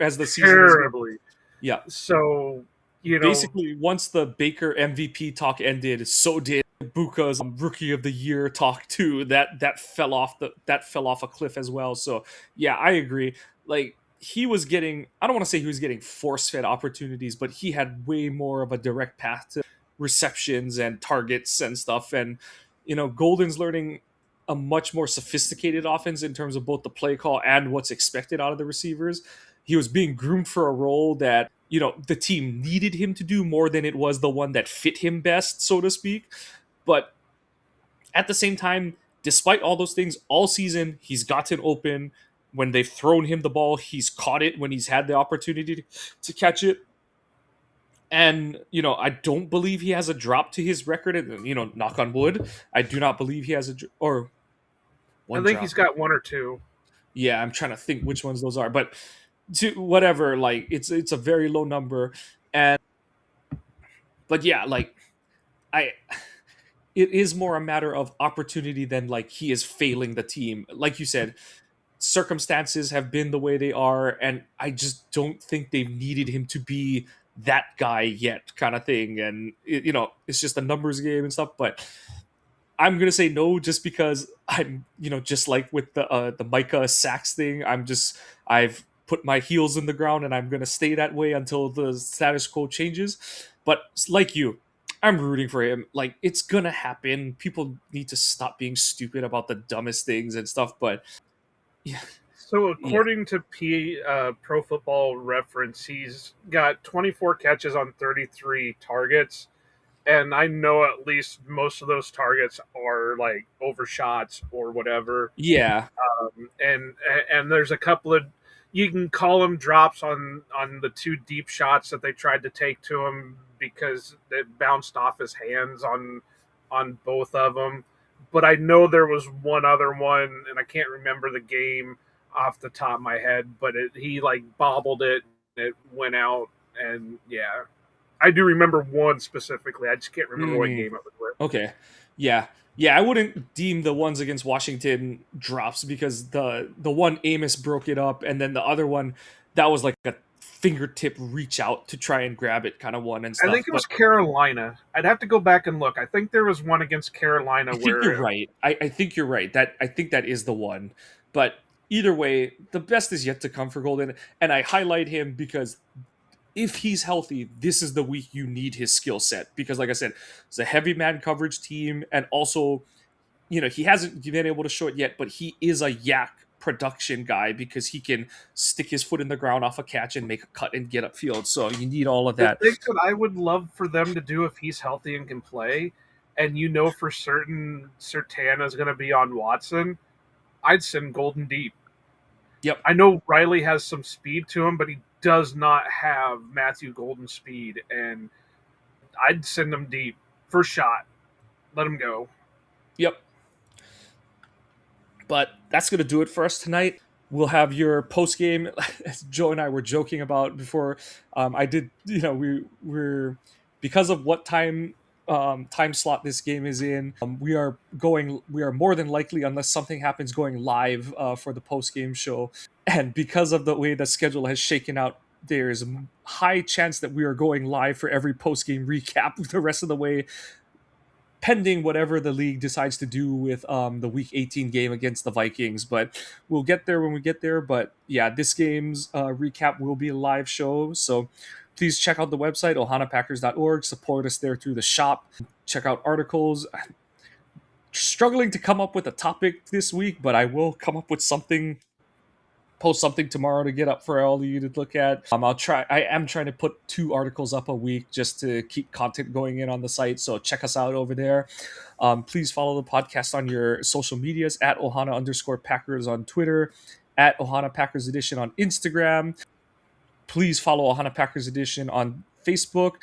as the season terribly. Yeah. So, basically, once the Baker MVP talk ended, so did Buka's Rookie of the Year talk too. That fell off a cliff as well. So yeah, I agree. Like, he was getting, I don't want to say he was getting force-fed opportunities, but he had way more of a direct path to receptions and targets and stuff. And Golden's learning a much more sophisticated offense in terms of both the play call and what's expected out of the receivers. He was being groomed for a role that the team needed him to do more than it was the one that fit him best, so to speak. But at the same time, despite all those things, all season he's gotten open. When they've thrown him the ball, he's caught it when he's had the opportunity to catch it. And, I don't believe he has a drop to his record. And, knock on wood, I do not believe he has or one I think drop. he's got one or two. Yeah, I'm trying to think which ones those are. But whatever, like, it's a very low number. But yeah, like, it is more a matter of opportunity than like he is failing the team. Like you said, circumstances have been the way they are, and I just don't think they've needed him to be that guy yet, kind of thing. And it's just a numbers game and stuff. But I'm gonna say no, just because I'm, just like with the Micah Sacks thing. I've put my heels in the ground, and I'm gonna stay that way until the status quo changes. But like you, I'm rooting for him. Like, it's gonna happen. People need to stop being stupid about the dumbest things and stuff. But yeah, So Yeah. according to Pro Football Reference, he's got 24 catches on 33 targets, and I know at least most of those targets are like overshots or whatever. Yeah. And and there's a couple of, you can call them drops on the two deep shots that they tried to take to him because it bounced off his hands on both of them. But I know there was one other one, and I can't remember the game off the top of my head. But he like bobbled it, it went out, and yeah, I do remember one specifically. I just can't remember what Mm, game it was with. okay. Yeah. Yeah, I wouldn't deem the ones against Washington drops because the one Amos broke it up, and then the other one that was like a fingertip reach out to try and grab it kind of one and I stuff. think it But was Carolina. I'd have to go back and look. I think there was one against I Carolina think you're where right. I think you're right. I think that is the one. But either way, the best is yet to come for Golden, and I highlight him because if he's healthy, this is the week you need his skill set because, like I said, it's a heavy man coverage team, and also, he hasn't been able to show it yet, but he is a yak production guy because he can stick his foot in the ground off a catch and make a cut and get upfield. So you need all of the that. thing that I would love for them to do if he's healthy and can play, and you know for certain Sertan is going to be on Watson, I'd send Golden deep. Yep. I know Riley has some speed to him, but he does not have Matthew Golden speed, and I'd send him deep. First shot, let him go. Yep. But that's going to do it for us tonight. We'll have your post game, as Joe and I were joking about before. I did, we're because of what time slot this game is in. We are more than likely, unless something happens, going live for the post game show. And because of the way the schedule has shaken out, there's a high chance that we are going live for every post game recap the rest of the way, pending whatever the league decides to do with the Week 18 game against the Vikings. But we'll get there when we get there. But yeah, this game's recap will be a live show. So please check out the website, ohanapackers.org. Support us there through the shop. Check out articles. Struggling to come up with a topic this week, but I will come up with something. Post something tomorrow to get up for all of you to look at. I am trying to put 2 articles up a week just to keep content going in on the site. So check us out over there. Please follow the podcast on your social medias at Ohana_Packers on Twitter, at Ohana Packers Edition on Instagram. Please follow Ohana Packers Edition on Facebook.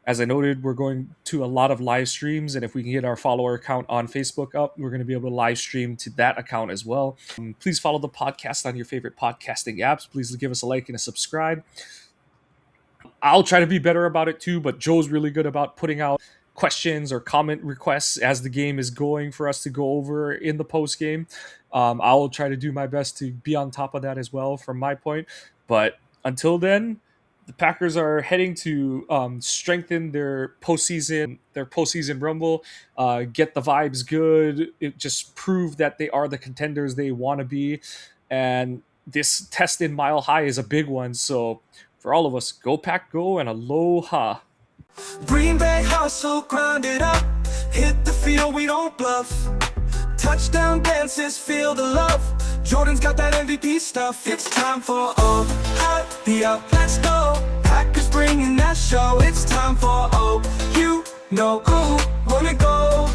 As I noted, we're going to a lot of live streams, and if we can get our follower count on Facebook up, we're going to be able to live stream to that account as well. Please follow the podcast on your favorite podcasting apps. Please give us a like and a subscribe. I'll try to be better about it too, but Joe's really good about putting out questions or comment requests as the game is going for us to go over in the post game. I'll try to do my best to be on top of that as well from my point. But until then, the Packers are heading to strengthen their postseason rumble, get the vibes good. It just prove that they are the contenders they want to be, and this test in Mile High is a big one. So for all of us, go Pack, go, and aloha. Green Bay hustle, grind it up. Hit the field, we don't bluff. Touchdown dances, feel the love. Jordan's got that MVP stuff. It's time for be up, let's go. Packers bringing that show. It's time for you know who wanna go.